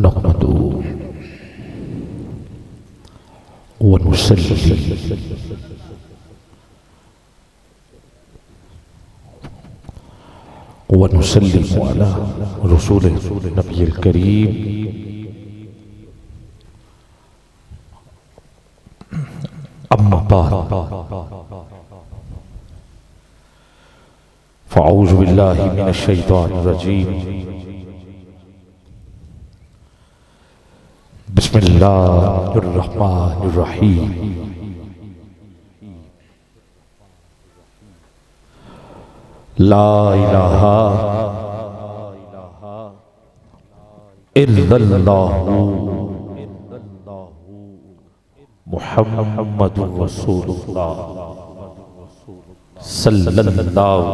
नहमदु व नुसल्ली व नुसल्लिमु अला रसूलिही नबिय्यिल करीम अम्मा बाद फ़अऊज़ु बिल्लाहि मिनश शैतानिर रजीम बिस्मिल्लाहिर रहमानिर रहीम ला इलाहा इल्लल्लाहु मुहम्मदुर रसूलुल्लाह सल्लल्लाहु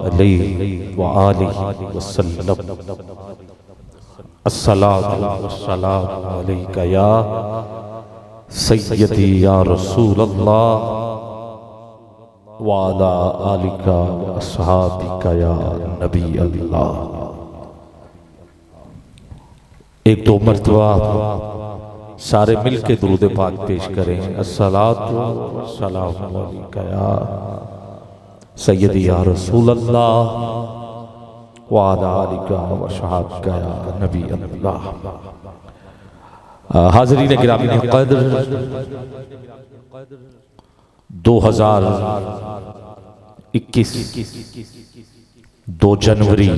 अलैहि व आलिहि वसल्लम। अस्सलातु वस्सलामु अलैका या सय्यदी या रसूलल्लाह व अला आलिका व अस्हाबिका या नबी अल्लाह। एक दो मर्तबा सारे मिल के दुरूद पाक पेश करें। अस्सलातु वस्सलामु अलैका या सय्यदी या रसूलल्लाह व अला आलिका व अस्हाबिका या नबी अल्लाह। हाज़रीन गिरामी क़द्र 2021 2 जनवरी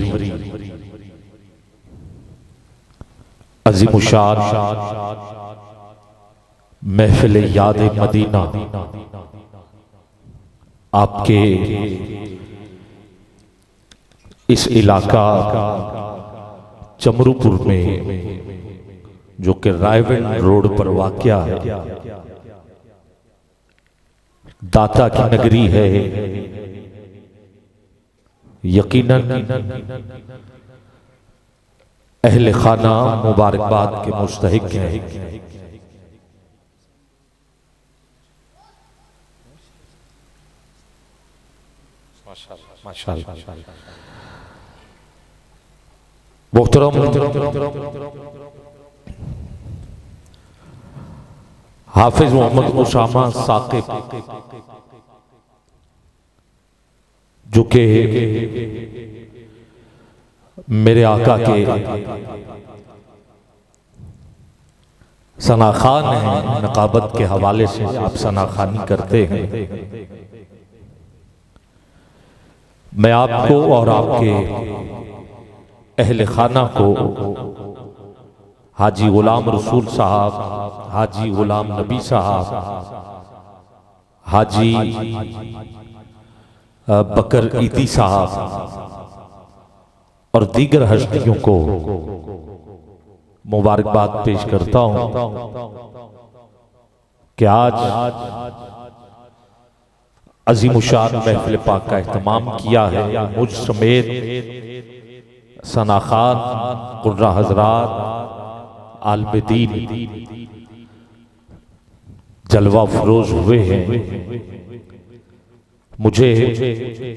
अज़ीमुशान महफिल याद मदीना आपके इस इलाका चमरूपुर में जो कि रायवेन रोड पर वाक़या है, दाता की नगरी है, यकीनन अहले खाना मुबारकबाद के मुस्तहिक हैं। मोहतरम हाफिज मोहम्मद उसामा साकिब जो कि मेरे आका के सनाखान हैं, नकाबत के हवाले से आप सनाखानी करते हैं। मैं आपको और आपके अहले खाना को हाजी गुलाम रसूल साहब, हाजी गुलाम नबी साहब, हाजी बकर ईदी साहब और दीगर हस्तियों को मुबारकबाद पेश करता हूं कि आज अज़ीमुशान महफिल पाक का एहतमाम किया है। मुझ समेत सनाखान कुर्रा हजरात आलम दीन जलवा फरोज हुए हैं। मुझे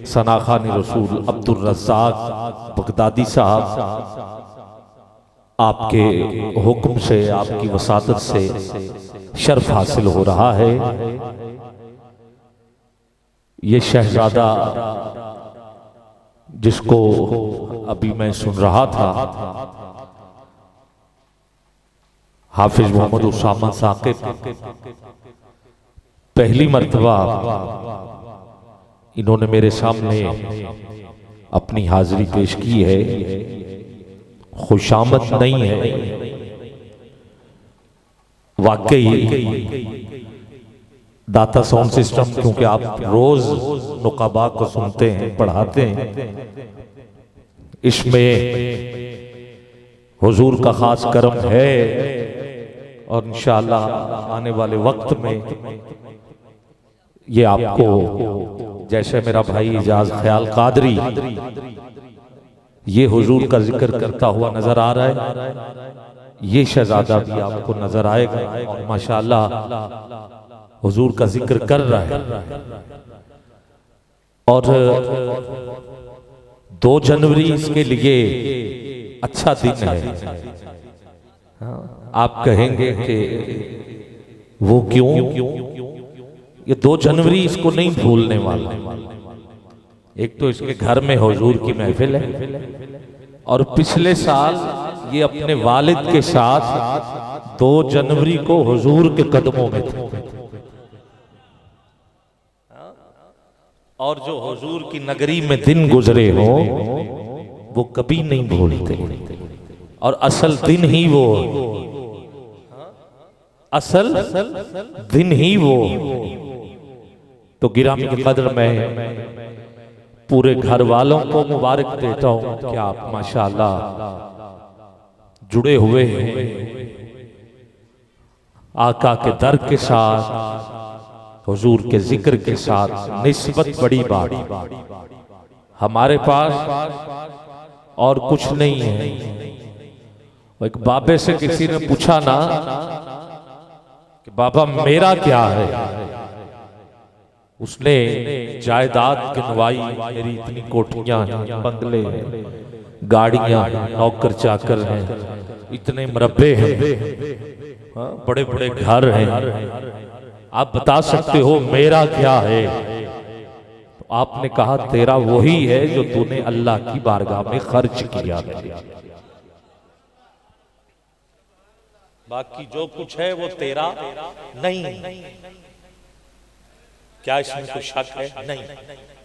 सनाखान रसूल अब्दुल रज़्ज़ाक बगदादी साहब आपके हुक्म से, आपकी वसातत से शर्फ हासिल हो रहा है। ये शहजादा जिसको अभी मैं सुन रहा था, हाफिज मोहम्मद उसामा साकिब, पहली मर्तबा इन्होंने मेरे सामने अपनी हाजिरी पेश की है। खुशामद नहीं है, वाकई दाता साउंड सिस्टम, क्योंकि आप रोज नुकाबा को सुनते हैं, पढ़ाते हैं, इसमें हुजूर का खास करम है और इंशाअल्लाह आने वाले वक्त में ये आपको, जैसे मेरा भाई इजाज ख्याल कादरी ये हुजूर का जिक्र करता हुआ नजर आ रहा है, ये शहजादा भी आपको नजर आएगा और माशाअल्लाह हुजूर का जिक्र कर रहा है। और 2 जनवरी इसके लिए अच्छा दिन है। आप कहेंगे कि वो क्यों? ये 2 जनवरी इसको नहीं भूलने वाला। एक तो इसके घर में हुजूर की महफिल है, और पिछले साल ये अपने वालिद के साथ 2 जनवरी को हुजूर के कदमों में थे। और जो हुजूर की नगरी में दिन गुजरे हो वो कभी नहीं भूलते, और असल दिन ही वो, असल दिन ही वो। तो गिरामी की कदर में पूरे घर वालों को मुबारक देता हूं कि आप माशाअल्लाह जुड़े हुए हैं आका के दर के साथ, हुजूर के जिक्र के साथ। निस्बत बड़ी बात, हमारे पास और कुछ नहीं है। एक बाबे से किसी ने पूछा ना कि बाबा मेरा क्या है, उसने जायदाद गिनवाई, मेरी इतनी कोठियां हैं, बंगले हैं, गाड़ियां, नौकर चाकर हैं, इतने मरब्बे हैं, बड़े बड़े घर हैं, आप बता सकते हो मेरा क्या है? तो आपने कहा तेरा वही है जो तूने अल्लाह की बारगाह में खर्च किया है, बाकी जो कुछ है वो तेरा नहीं। क्या इसमें कुछ शक है? नहीं।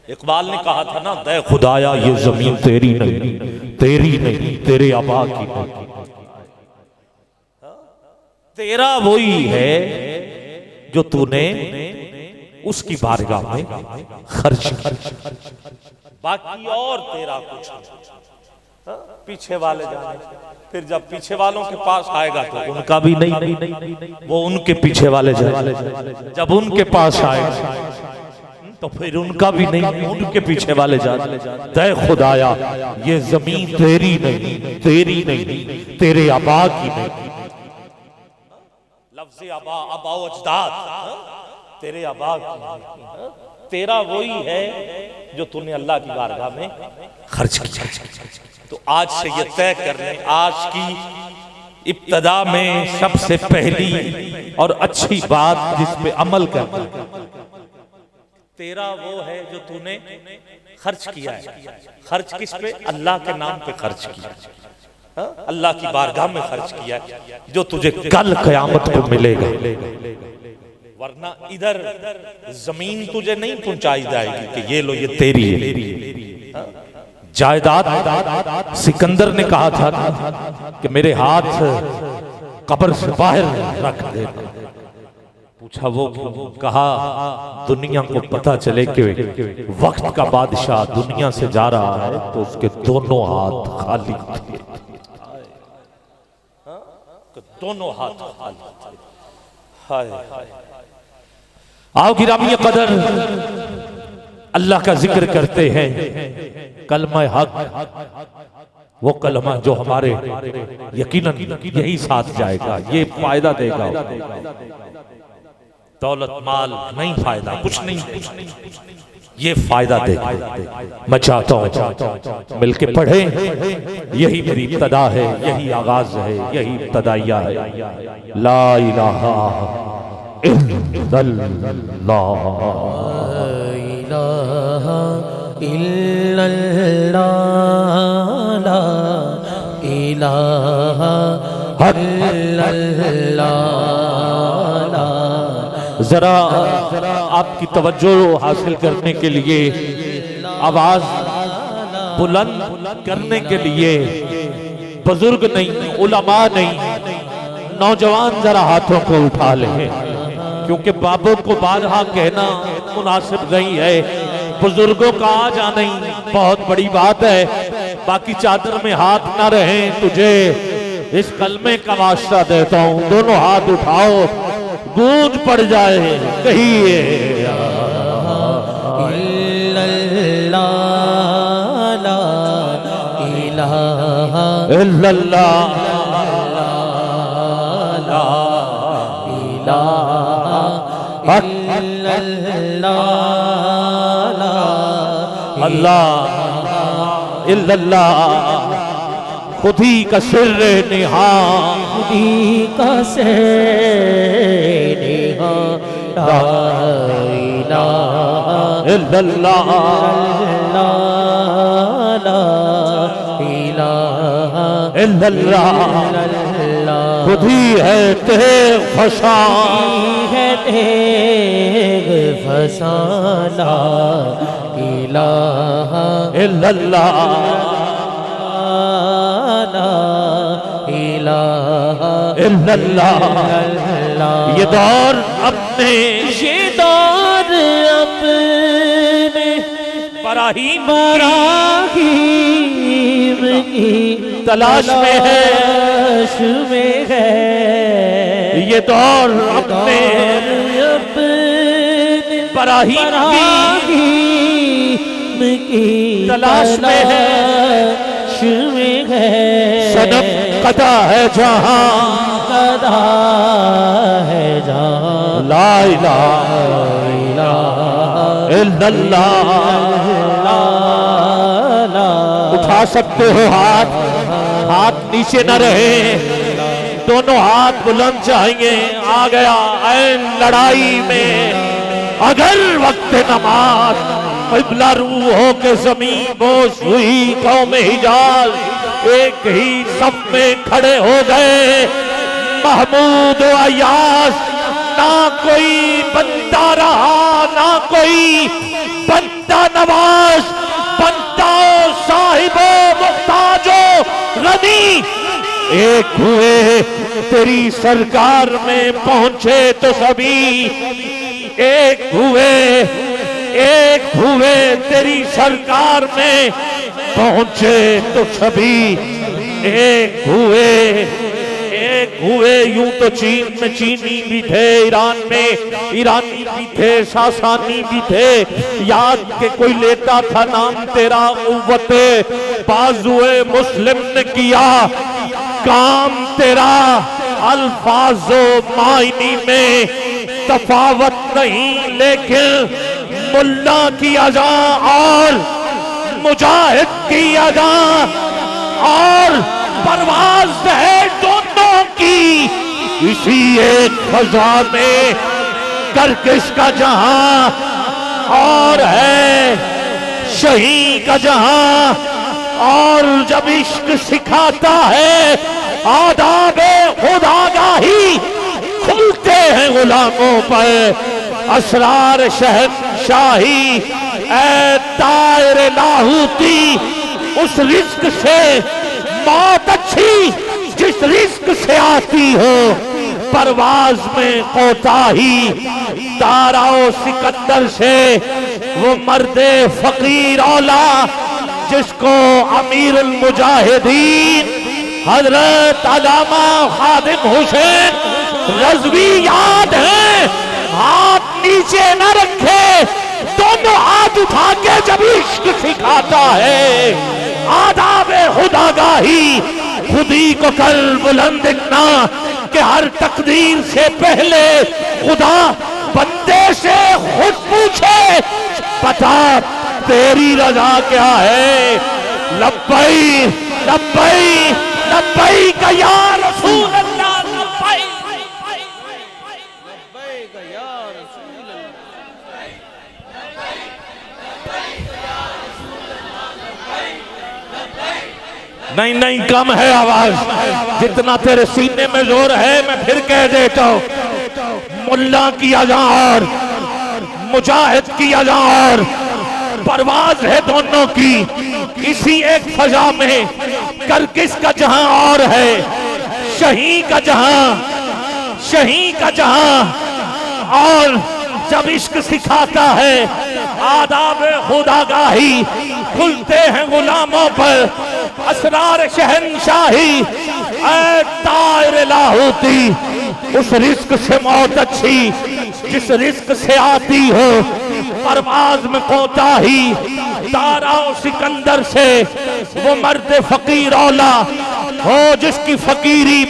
इकबाल ने कहा था ना, दे खुदाया ये जमीन तेरी नहीं, तेरी नहीं, तेरे आबा की नहीं, तेरा वही है जो तूने उसकी बारगाह में खर्च किया, बाकी और तेरा कुछ नहीं। पीछे वाले जाने, फिर जब पीछे वालों के पास आएगा तो उनका भी नहीं, वो उनके पीछे वाले जाए, जब उनके पास आएगा तो फिर उनका भी नहीं, उनके पीछे वाले जाए। तय खुदाया ये जमीन तेरी नहीं, तेरी नहीं, तेरे आबा की नहीं। लफ्ज़ आबा, आबा अजदाद, तेरे आबा की नहीं, तेरा वही है जो तूने अल्लाह की बारगाह में खर्च किया। तो आज से ये तय कर लें, आज की इब्तदा में सबसे पहली और अच्छी बात जिस पे अमल करना, तेरा वो है जो तूने खर्च किया है। खर्च किस पे? अल्लाह के नाम पे खर्च किया, अल्लाह की बारगाह में खर्च किया, जो तुझे कल क़यामत को मिलेगा। वरना इधर जमीन तुझे नहीं पहुंचाई जाएगी कि ये लो ये तेरी है। जायदाद सिकंदर ने कहा था कि मेरे हाथ कब्र से बाहर रख दे। पूछा वो क्यों? कहा दुनिया को पता चले कि वक्त का बादशाह दुनिया से जा रहा है तो उसके दोनों हाथ खाली थे, दोनों हाथ खाली। हाय आओ गिरामी कदर, अल्लाह का जिक्र करते हैं। कलमा हक, वो कलमा जो हमारे यकीनन यही साथ जाएगा, ये फायदा देगा। दौलत माल नहीं फायदा, कुछ नहीं, ये फायदा देगा। मैं चाहता हूं मिलके पढ़े, यही मेरी इब्तदा है, यही आगाज है, यही इब्तदाइया है। ला इलाहा इल्लल्लाह, इल्लल्लाह, ला इलाहा इल्लल्लाह। जरा आपकी तवज्जो हासिल करने के लिए, आवाज बुलंद करने के लिए, बुजुर्ग नहीं, उलमा नहीं, नौजवान जरा हाथों को उठा लें, क्योंकि बाबों को बारहा कहना मुनासिब नहीं है, बुजुर्गों का आ जाना ही बहुत बड़ी बात है। बाकी चादर में हाथ ना रहे, तुझे इस कलमे का वास्ता देता हूं, दोनों हाथ उठाओ, गूंज पड़ जाए, कहिए इल्लल्लाह, ला इलाहा इल्लल्लाह, ला इलाहा इल्लल्लाह, ला अल्लाह इल्लल्लाह। खुद ही का सिर निहा, खुदी का से नेहा ला इलाहा इल्लल्लाह, ला इलाहा इल्लल्लाह। खुद ही है तेग फसा, है तेग फसाना इलाहा इल्लल्लाह, इलाहा इल्लल्लाह। ये दौर अपने ये दौर अपने बराहीम बराहीम की तलाश में है, तलाश में है। ये दौर अपने बराहीम की तलाश में है, तलाश में है। सनम कदा है जहां, कदा है जहां ला इलाहा इल्लल्लाह। उठा सकते हो हाथ, हाथ नीचे न रहे, दोनों हाथ बुलंद चाहिए। आ गया ऐ लड़ाई में अगर वक्त नमाज, क़िबला रू हो के ज़मीन बोझ हुई कौम हिजाज, एक ही सब में खड़े हो गए महमूद व अय्याज। ना कोई बनता रहा, ना कोई बनता नवाज, बनता साहिबो मुख्ताजो गनी। एक हुए तेरी सरकार में पहुंचे तो सभी, एक हुए तेरी सरकार में पहुंचे तो सभी, एक हुए यूं तो चीन में चीनी भी थे, ईरान में ईरानी भी थे, सासानी भी थे। याद के कोई लेता था नाम तेरा, कुव्वते बाजुए मुस्लिम ने किया काम तेरा। अल्फाजो मायनी में तफावत नहीं, लेकिन मुल्ला की अज़ा और मुजाहिद की अज़ा और परवाज़ है दोनों की इसी एक फजा में। करकश का जहां और है शही का जहां, और जब इश्क सिखाता है आदाबे खुदागाही, खुलते हैं गुलामों पर असरार शहंशाही। ऐ तायर लाहूती, उस रिस्क से मौत अच्छी जिस रिस्क से आती हो, परवाज में कोताही। ताराओ सिकंदर से वो मर्दे फकीर औला, जिसको अमीर मुजाहिदीन हजरत अल्लामा खादिम हुसैन रज़वी याद है। हाथ नीचे न रखे, दोनों हाथ उठा के जब इश्क सिखाता है आदाबे खुदागाही। खुदी को कल बुलंद इतना कि हर तकदीर से पहले खुदा बंदे से खुद पूछे, बता तेरी रजा क्या है। लब्बई लब्बई लब्बई का या रसूल अल्लाह, लब्बई का या रसूल अल्लाह। नहीं नहीं, कम है आवाज, जितना तेरे सीने में जोर है मैं फिर कह देता हूं। मुल्ला की अज़ा और मुजाहिद की अज़ा और परवाज है दोनों की इसी एक फजा में। करकिस का जहां और है शही का जहां, और जब इश्क सिखाता है आदाब खुदागाही, खुलते हैं गुलामों पर असरार शहंशाही। ऐ तायर लाहूती, उस रिस्क से मौत अच्छी जिस रिस्क से आती हो, परवाज में कोताही। ताराओ सिकंदर से वो मर्द फकीर औला हो, जिसकी फकीरी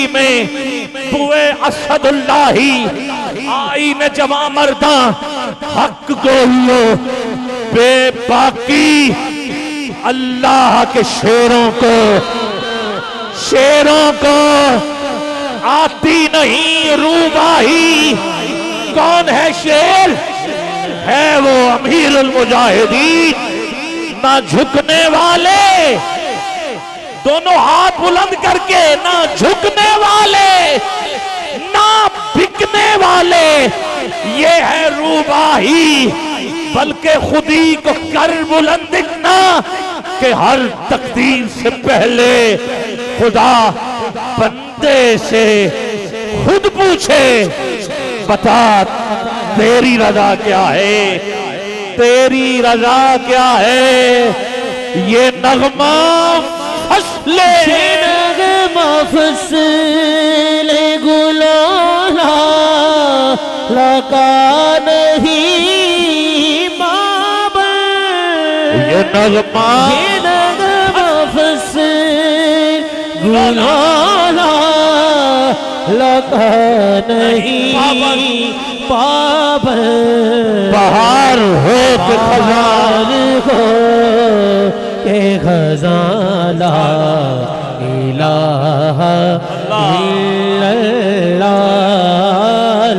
में बुए असदुल्लाही आई न जवा मर्दा हक गोहियो बेबाकी अल्लाह के शेरों को आती नहीं रूबाही। कौन है शेर? है वो अमीरुल मुजाहिदीन, ना झुकने वाले, दोनों हाथ बुलंद करके, ना झुकने वाले ना बिकने वाले। ये है रूबाही, बल्कि खुदी को कर बुलंद इतना कि हर तकदीर से पहले खुदा बंदे से खुद पूछे, बता तेरी रजा क्या है, तेरी रजा क्या है। ये नगमा फसले नगमा फसले गुलाला लगा नहीं बाबर। ये नगमा फसल गुलाला लगा नहीं पाबर। बहार हो के खजाना इलाहा इल्लल्लाह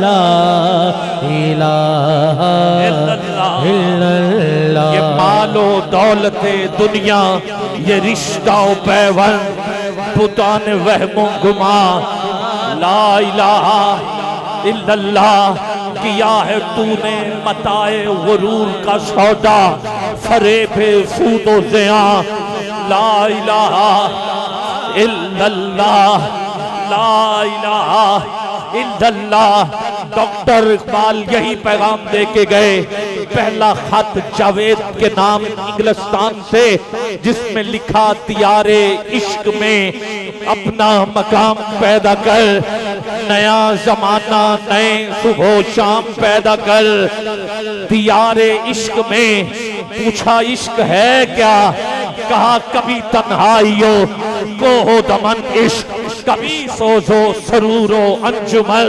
ला इलाहा इल्लल्लाह। ये मालो दौलते दुनिया, ये रिश्ता पैवन, पुतान वहमो गुमा, ला इलाहा इल्लल्लाह। किया है तूने मताए गुरूर का सौदा, फरेबे सूदो ज़िया, ला इलाहा इल्लल्लाह, ला इलाहा इल्लल्लाह। डॉक्टर इकबाल यही पैगाम दे के गए। पहला खत जावेद के नाम इंग्लिस्तान से, जिसमें लिखा तियारे इश्क में अपना मकाम पैदा कर, नया जमाना नए सुबह शाम पैदा कर। तियारे इश्क में पूछा इश्क है क्या, कहा कभी तन्हाइयों को हो दमन इश्क, कभी सोजो सरूरो अंजुमन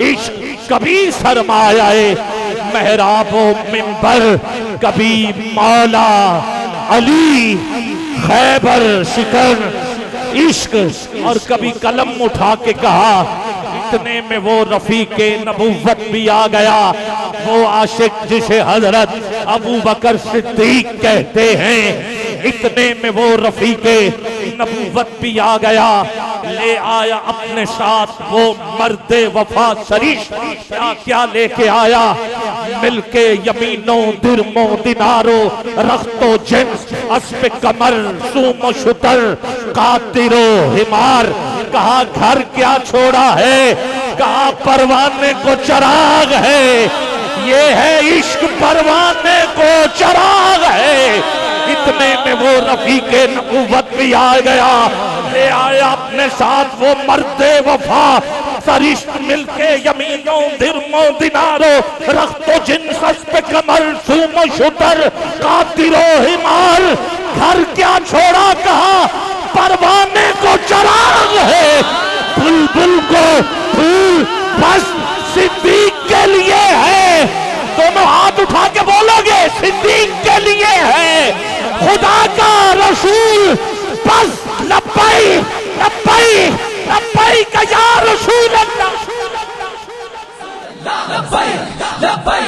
इश्क, कभी सरमायाए मेहराबो मिंबर, कभी मौला अली खैबर शिकर इश्क। और कभी कलम उठा के कहा, इतने में वो रफीके नबुव्वत भी आ गया, वो आशिक जिसे हजरत अबू बकर सिद्दीक कहते हैं। इतने में वो रफीके नबुव्वत भी आ गया, ले आया अपने साथ वो मर्दे वफा सरीश। क्या क्या लेके आया, मिलके यमीनों दिरमो दिनारो रख्तो जिन्स अस्पे कमर सूमो शुतर कातिरो हिमार। कहा घर क्या छोड़ा है, कहा परवाने को चराग है। ये है इश्क, परवाने को चराग है। इतने में वो रफीके नबुव्वत भी आ गया, ले आया अपने साथ वो मर्दे वफा सरिश्त, मिलके यमीनों दिरमो दिनारो रख्तो जिन्स पे कमर सूमो शुतर कातिरो हिमार। घर क्या छोड़ा, कहा परवाने को चराग है। बुलबुल को फूल बस सिद्दीक के लिए है। दोनों हाथ उठा के बोलोगे, सिद्दीक के लिए है। खुदा का रसूल बस लब्बई लब्बई लब्बई का या रसूल अल्लाह। लब्बई लब्बई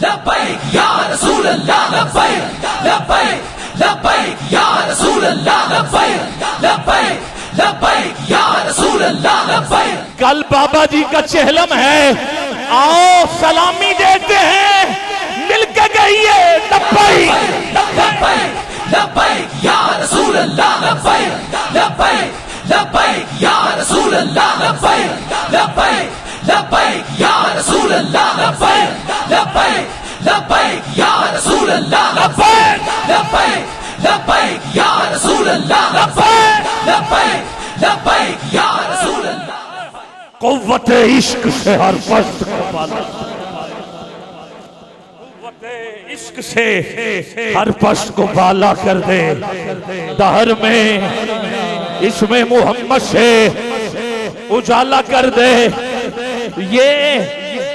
लब्बई या रसूल अल्लाह। लब्बई लब्बई लब्बई या रसूल अल्लाह। लब्बई लब्बई लब्बई या रसूल अल्लाह। लब्बई। कल बाबा जी का चेहलम है, आओ सलामी देते हैं, मिलके गइए। लब्बई लब्बई लब्बई या रसूल अल्लाह। लब्बई लब्बई लब्बई या रसूल अल्लाह। लब्बई लब्बई लब्बई या रसूल अल्लाह। लब्बई लब्बई लब्बई या रसूल अल्लाह। लब्बई लब्बई लब्बई या रसूल अल्लाह। लब्बई लब्बई लब्बई या रसूल अल्लाह। कुव्वत इश्क से हर पस्त को पाला, इश्क से हर पश्त को बाला कर दे। दहर में इसमें मोहम्मद से उजाला कर दे। ये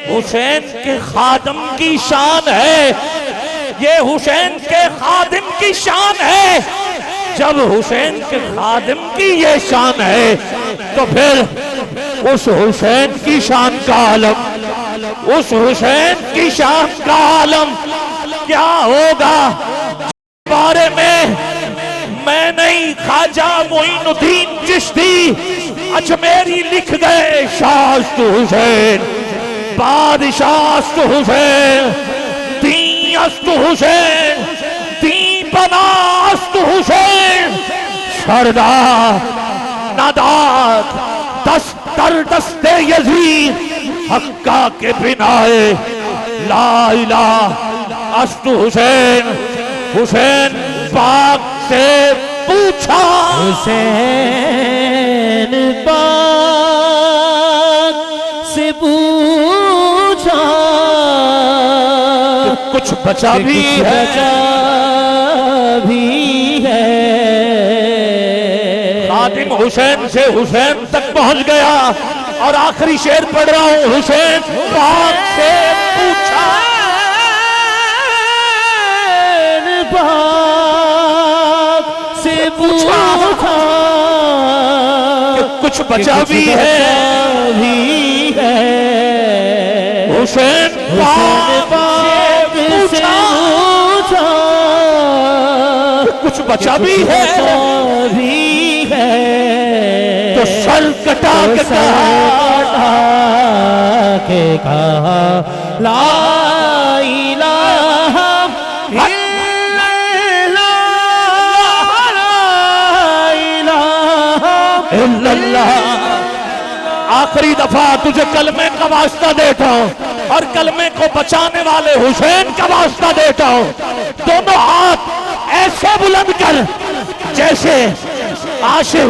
हुसैन के खादम की शान है, ये हुसैन के खादिम की शान है। जब हुसैन के खादिम की ये शान है तो फिर उस हुसैन की शान का आलम, उस हुसैन की शान का आलम क्या होगा, बारे में मैं नहीं ख्वाजा मोइनुद्दीन चिश्ती अजमेरी लिख गए। शास्त हुसैन, बादशाह हुसैन, दी अस्त हुसैन, दी बनास्त हुसैन, सरदार नादात दस्तर दस्ते यजीद हक्का के बिनाए ला इलाहा अस्त हुसैन। हुसैन पाक से पूछा, हुसैन पाक से पूछा कुछ बचा भी है, बचा भी है। खादिम हुसैन से हुसैन तक पहुंच गया और आखिरी शेर पढ़ रहा हूं। हुसैन पाक से पूछा, पाक से पूछा कि कुछ बचा भी है, हुसैन पाक से पूछा कुछ बचा भी है, तो सर कटा के कहा ला इलाहा आखिरी दफा तुझे कलमे का वास्ता देता हूं और कलमे को बचाने वाले हुसैन का वास्ता देता हूं। दोनों हाथ ऐसे बुलंद कर जैसे आशिक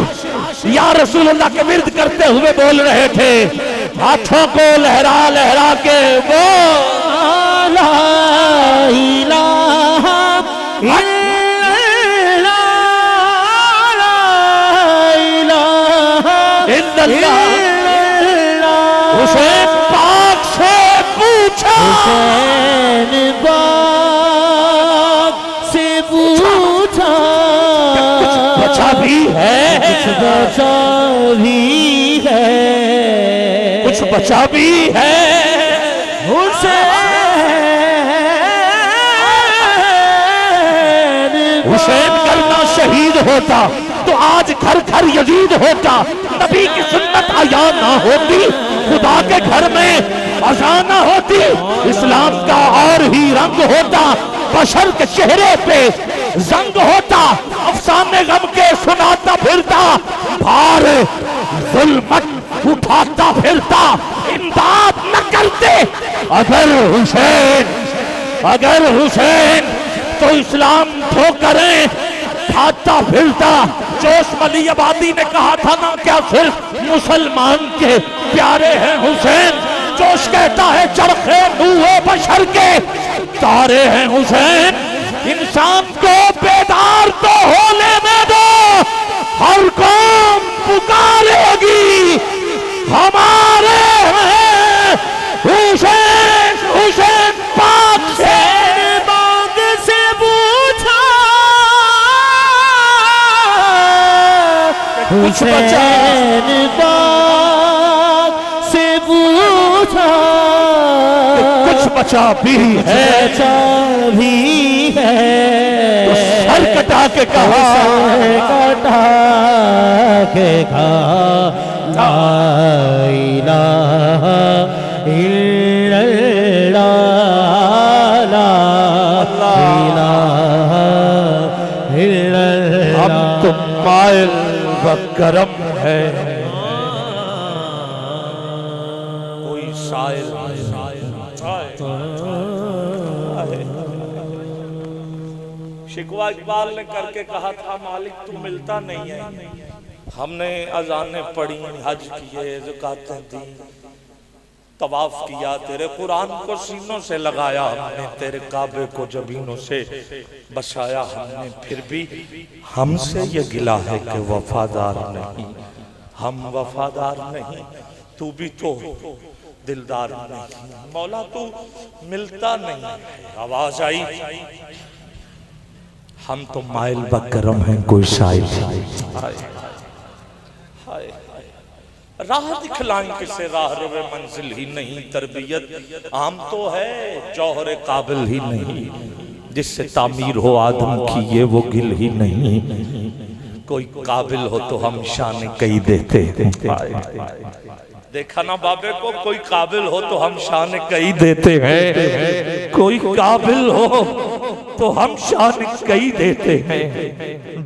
या रसूलुल्लाह के विर्द करते हुए बोल रहे थे। हाथों को लहरा लहरा के वो ला इलाहा हुसैन पाक से पूछा, हुसैन पाक से पूछा कुछ बचा भी है, कुछ बचा भी है, कुछ बचा भी है। हुसैन करना शहीद होता तो आज घर घर यजीद होता, नबी की सुन्नत आया ना होती, खुदा के घर में अज़ान ना होती, इस्लाम का और ही रंग होता, बशर के चेहरे पे जंग होता, अफसाने गम के सुनाता फिरता, भार जुल्मत उठाता फिरता, इमदाद न करते अगर हुसैन तो इस्लाम ठोकरें खाता फिरता। जोश मली आबादी ने कहा था ना, क्या सिर्फ मुसलमान के प्यारे हैं हुसैन। जोश कहता है चरखे नूहे बशर के तारे हैं हुसैन। इंसान को बेदार तो होने में दो, हर कौम पुकारेगी हमारे हैं हुसैन। हुसैन पाक से हुसैन पाक से पूछा कुछ बचा भी है, बचा भी है, तो सर कटा के कहा, कटा के कहा ला इलाहा इल्लल्लाह, ला इलाहा इल्लल्लाह। हम तुम माइल करम है, कोई शायर शिकवा इकबाल ने करके कहा था, मालिक तू मिलता नहीं है। हमने अजानें पढ़ी, हज किए, ज़कातें दी, तवाफ किया, तेरे कुरान को सीनों से लगाया हमने, तेरे काबे को जबीनों से बसाया हमने, फिर भी हमसे ये गिला है कि वफादार नहीं, हम वफादार नहीं। तू भी तो दिलदार नहीं, मौला तू मिलता नहीं है। आवाज आई, हम तो माइल बकरम हैं कोई शायर हाय हाय, राह दिखलाएं किसे राह रवे मंजिल ही नहीं, तरबियत आम तो है जौहर काबिल ही नहीं, जिससे तामीर हो आदम की ये वो गिल ही नहीं, कोई काबिल हो तो हम शान कई देते। देखा ना बाबे को, कोई काबिल हो तो हम शान कई देते हैं, कोई काबिल हो तो हम शान कई देते हैं,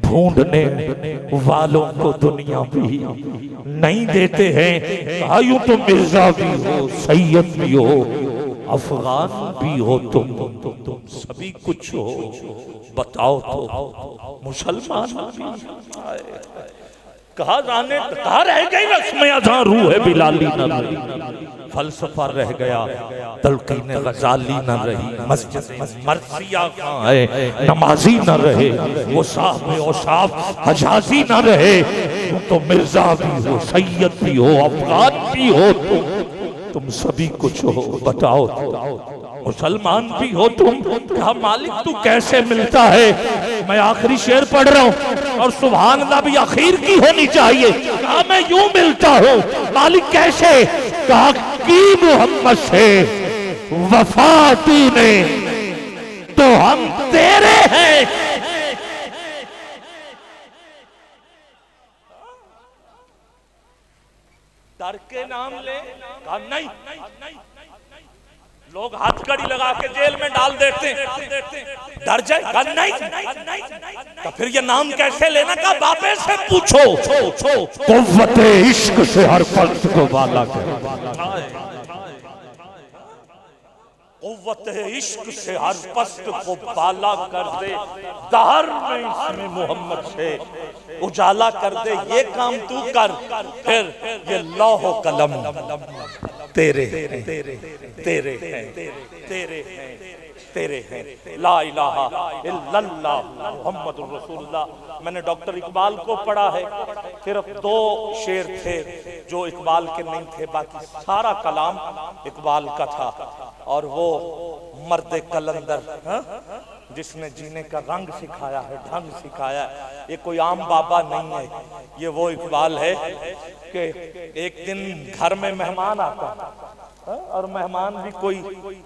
ढूंढने वालों को दुनिया भी नहीं देते हैं। यूं तो मिर्जा भी हो, सैयद भी हो, अफगान भी हो, तुम सभी कुछ हो, बताओ तो मुसलमान भी। कहा जाने कहा रह गई रस्में जहां रूह है बिलाली न रही, फलसफा रह गया तलकीन गजाली न रही, मस्जिद मर्सिया कहाँ है नमाजी न रहे, वो साहब औसाफ हजाजी न रहे, तो मिर्जा भी हो, सैयद भी हो, अफगान भी हो, तुम सभी कुछ हो, बताओ मुसलमान भी हो तुम। कहा मालिक तू कैसे मिलता है, मैं आखिरी शेर पढ़ रहा हूँ और सुभान अल्लाह भी आखिर की होनी चाहिए। कहा मैं यूं मिलता हूँ, मालिक कैसे? कहा की मोहम्मद से वफा तूने तो हम तेरे हैं। डर के नाम ले, कहा नहीं, लोग हथकड़ी लगा के जेल में डाल देते, डर जाए, कहा नहीं, तो फिर ये नाम कैसे लेना? का बापे से पूछो, कुव्वत इश्क से हर पस्त को बाला कर, कुव्वत इश्क से हर पस्त को बाला कर दे, दहर में इसमें मोहम्मद से उजाला कर दे, ये काम तू कर, फिर ये लौह कलम तेरे तेरे तेरे तेरे तेरे तेरे हैं। ला इलाहा इल्लल्लाह मुहम्मदुर रसूलुल्लाह। मैंने डॉक्टर इकबाल को पढ़ा है, सिर्फ 2 शेर थे जो इकबाल के नहीं थे, बाकी सारा कलाम इकबाल का था। और वो मर्द कलंदर जिसने जीने का रंग सिखाया है, ढंग सिखाया है, ये कोई आम बाबा नहीं है, ये वो इकबाल है कि एक दिन घर में मेहमान आता है और मेहमान भी कोई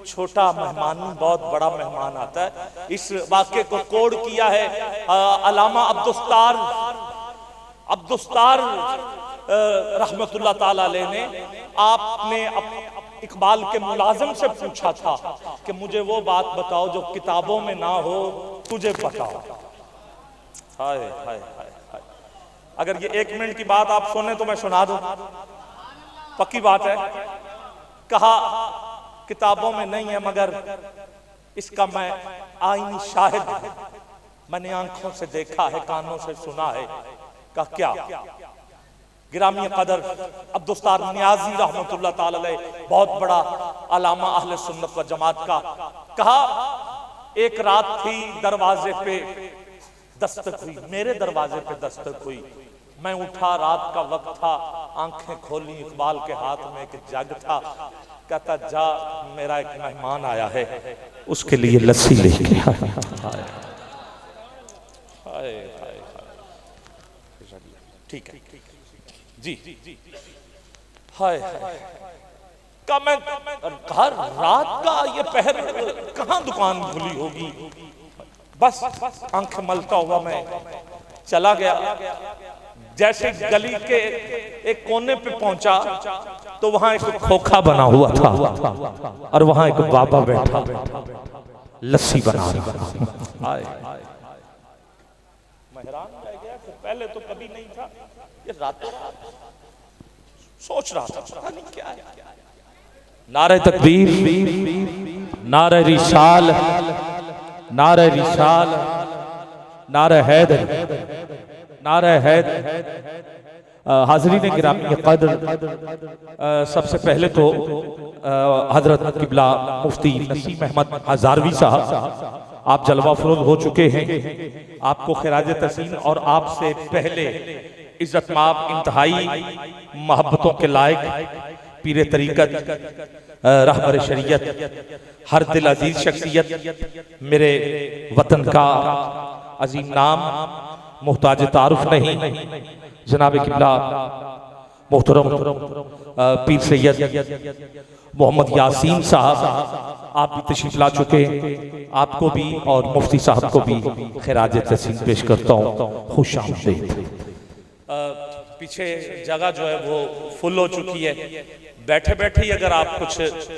छोटा मेहमान नहीं, बहुत बड़ा मेहमान आता है। इस वाक्य को कोड किया है अल्लामा अब्दुस्तार रहमतुल्लाह ताला अलैह ने। आपने इकबाल के मुलाजिम से पूछा था कि मुझे वो बात बताओ जो किताबों में ना हो, तुझे बताओ। हाय हाय हाय हाय, अगर ये 1 मिनट की बात आप सुने तो मैं सुना दूं, पक्की बात है। कहा किताबों में नहीं है मगर इसका मैं आईनी शाहिद हूं, मैंने आंखों से देखा है, कानों से सुना है। कहा क्या? गिरामी कदर अब्दुस्तार नियाजी रहमतुल्लाह ताला अलैह, बहुत बड़ा अलामा अहले सुन्नत व जमात का। कहा एक रात थी, दरवाजे पे दस्तक हुई, मेरे दरवाजे पे दस्तक हुई, मैं उठा, रात का वक्त था, आंखें खोली, इकबाल के हाथ में एक जग था। कहता जा मेरा एक मेहमान आया है, उसके लिए लस्सी लेके आया। ठीक है जी, हाय का मैं घर रात का ये पहर कहाँ दुकान खुली होगी, बस आंखें मलता हुआ मैं चला गया। जैसे गली के एक कोने पे पहुंचा तो वहां एक खोखा बना हुआ था और वहां एक बाबा बैठा लस्सी बना रहा। मैं हैरान रह गया, पहले तो कभी नहीं था, ये रातों रात सोच रहा था पता नहीं क्या है। नारे तकबीर, नारे रिसाल, नारे रिसाल, नारे हैदर, नारे हैदर। हाज़रीन गिरामी क़द्र, सबसे पहले तो हजरत किबला मुफ्ती नसीम अहमद हजारवी साहब, आप जलवा फरोज हो चुके हैं, आपको खिराज तहसीन और आपसे पहले इज्जत माब इंतहाई मोहब्बतों के लायक पीरे तरीकत, रहबर शरीयत, हर दिल अजीज शख्सियत, मेरे वतन का अजीम नाम, मोहताज तारुफ नहीं, जनाब किबला मोहतरम पीर सैयद मोहम्मद यासीन साहब, आप भी तशरीफ ला चुके, आपको भी और मुफ्ती साहब को भी खिराज तहसीन पेश करता हूँ। खुश आमदीद। पीछे जगह जो है वो फुल हो चुकी है, बैठे बैठे ही अगर आप कुछ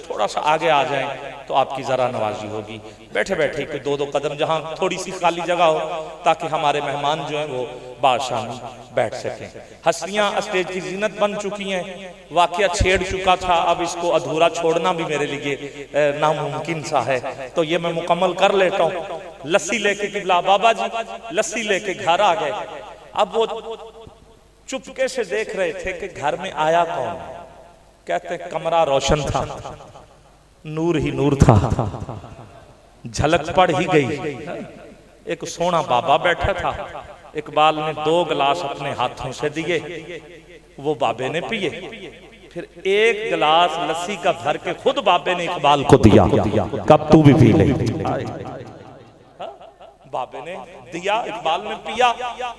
थोड़ा सा आगे आ जाएं तो आपकी जरा नवाजी होगी। बैठे बैठे कोई दो कदम जहां थोड़ी सी खाली जगह हो, ताकि हमारे मेहमान जो हैं वो बादशाह में बैठ सकें। हस्तियां स्टेज की जीनत बन चुकी हैं, वाकया छेड़ चुका था, अब इसको अधूरा छोड़ना भी मेरे लिए नामुमकिन सा है, तो ये मैं मुकम्मल कर लेता हूँ। लस्सी लेके किबला बाबा जी लस्सी लेके घर आ गए। अब वो चुपके से देख रहे थे कि घर में आया कौन। कहते कमरा रोशन था, नूर ही नूर था, झलक पड़ ही गई। एक सोना बाबा बैठा था, इकबाल ने 2 गिलास अपने हाथों से दिए, वो बाबे ने पिए, फिर 1 गिलास लस्सी का भर के खुद बाबे ने इकबाल को दिया, कब तू भी पी ले। बाबे ने दिया, इकबाल ने पिया,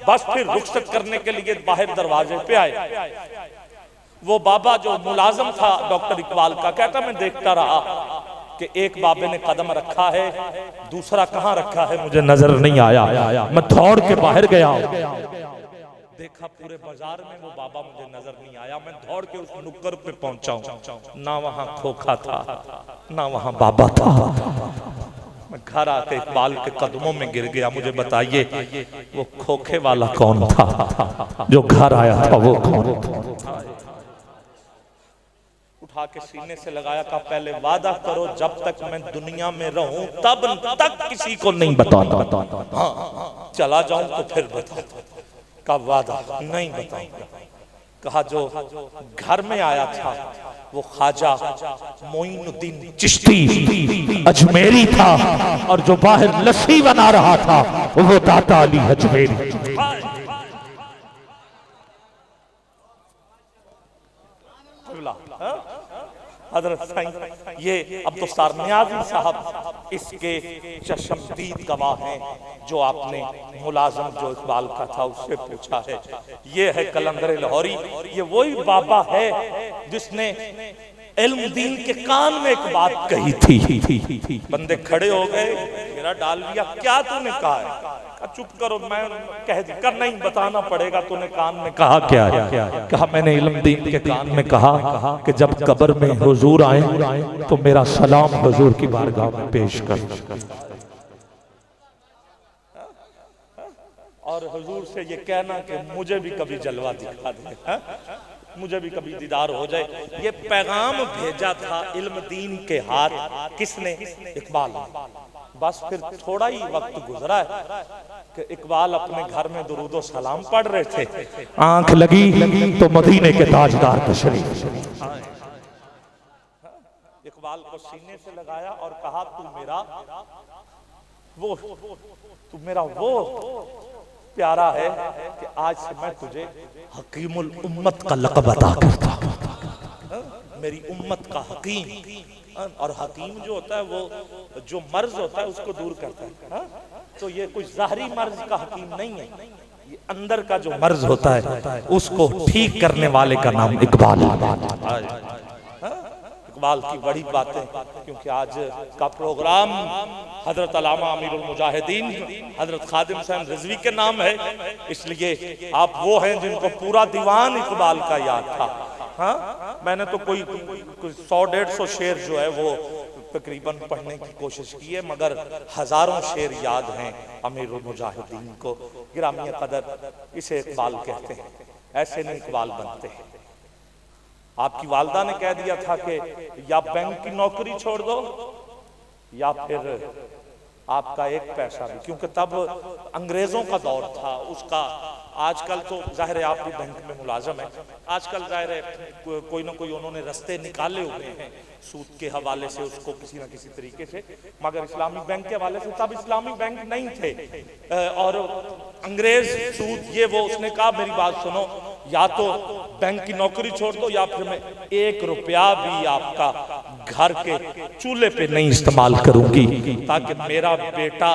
बस फिर रुखसत करने के लिए बाहर दरवाजे पे आए। वो बाबा जो मुलाजम था डॉक्टर इकबाल का, कहता मैं देखता रहा कि एक बाबे ने कदम रखा है, दूसरा कहां रखा है मुझे नजर नहीं आया। मैं दौड़ के बाहर गया, देखा पूरे बाजार में वो बाबा मुझे नजर नहीं आया। मैं दौड़ के उस नुक्कर पे पहुंचा हूं, ना वहां खोखा था ना वहां बाबा था। मैं घर आके इकबाल के कदमों में गिर गया। मुझे बताइए वो खोखे वाला कौन था जो घर आया था, वो कौन था? उठा के सीने से लगाया, कहा पहले वादा करो जब तक मैं दुनिया में रहूं तब तक किसी को नहीं बताऊंगा, हाँ चला जाऊं तो फिर बता। का वादा नहीं बताऊंगा। कहा जो घर में आया था वो ख्वाजा मोइनुद्दीन चिश्ती अजमेरी था, और जो बाहर लस्सी बना रहा था वो दाता अली अजमेरी। हजरत साईं ये अब्दुस्तार नियाज़ी साहब इसके चश्मदीद गवाह हैं, जो आपने मुलाजम जो इकबाल का था उससे पूछा है। ये है कलंदर लाहौरी, ये वही बाबा है जिसने इल्म दीन के कान में एक बात कही थी। बंदे खड़े हो गए, मेरा डाल लिया, क्या तूने कहा है? चुप करो, मैं कह कर नहीं बताना पड़ेगा, तूने कान में कहा क्या है? कहा मैंने इल्म दीन के कान में कहा कि जब कब्र में हुजूर आए तो मेरा सलाम हुजूर की बारगाह में पेश कर, और हुजूर से ये कहना कि मुझे भी कभी जलवा दिखा दे, मुझे भी कभी दीदार हो जाए। ये पैगाम भेजा था इल्म दीन के हाथ, किसने? इकबाल। बस फिर थोड़ा ही वक्त गुजरा है कि इकबाल अपने घर में दुरूदो सलाम पढ़ रहे थे, आंख लगी तो मदीने के ताजदार तशरीफ। इकबाल को सीने से लगाया और कहा तू मेरा वो प्यारा है कि आज से मैं तुझे हकीमुल उम्मत का लक़ब अता करता हूं। मेरी उम्मत का हकीम, और हकीम जो होता है वो जो मर्ज होता है उसको दूर करता है, तो ये कोई ज़ाहरी मर्ज का हकीम नहीं है, ये अंदर का जो मर्ज होता है उसको ठीक करने वाले का नाम इकबाल है। इकबाल की बड़ी बातें, क्योंकि आज का प्रोग्राम हजरत अल्लामा अमीरुल मुजाहिदीन हजरत खादिम हुसैन रिजवी के नाम है, इसलिए आप वो हैं जिनको पूरा दीवान इकबाल का याद था। हाँ, मैंने तो कोई 100-150 शेर जो है वो तकरीबन पढ़ने की कोशिश की है, मगर हजारों शेर याद हैं अमीरुल मुजाहिदीन को। गिरामी कदर इसे इकबाल कहते हैं, ऐसे नहीं इकबाल बनते हैं। आपकी वालदा ने कह दिया था कि या बैंक की नौकरी छोड़ दो या फिर आपका एक पैसा भी, क्योंकि तब अंग्रेजों का दौर था उसका। आजकल तो जाहिर है आप भी बैंक में मुलाजम है, आजकल जाहिर है कोई ना कोई उन्होंने रास्ते निकाले हुए हैं सूद के हवाले से उसको किसी ना किसी तरीके से, मगर इस्लामी बैंक के हवाले से तब इस्लामी बैंक नहीं थे। और अंग्रेज सूद ये वो, उसने कहा मेरी बात सुनो, या तो बैंक की नौकरी छोड़ दो या फिर मैं 1 रुपया भी आपका घर के चूल्हे पे नहीं इस्तेमाल करूंगी, ताकि मेरा बेटा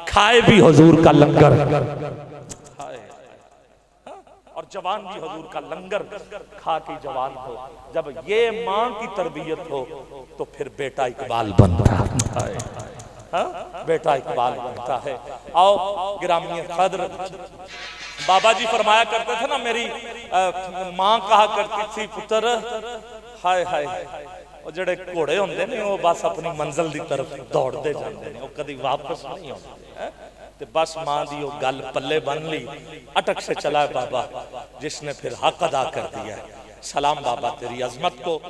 खाए भी हुजूर का लंगर और जवान भी हुजूर का लंगर खा के जवान हो। जब ये मां की तरबियत हो तो फिर बेटा इकबाल बनता है। बेटा इकबाल बनता है। आओ गिरामी कद्र, बाबा जी फरमाया करते थे ना, मेरी मां कहा करती थी, पुत्र हाय हाय वो जड़े घोड़े होंदे ने वो बस अपनी मंजिल की तरफ दौड़ते जाते हैं, वो कभी वापस नहीं आते। ते बस मां दी वो गल पल्ले बन ली, अटक से चला है बाबा, जिसने फिर हक अदा कर दिया है। सलाम बाबा तेरी अजमत को।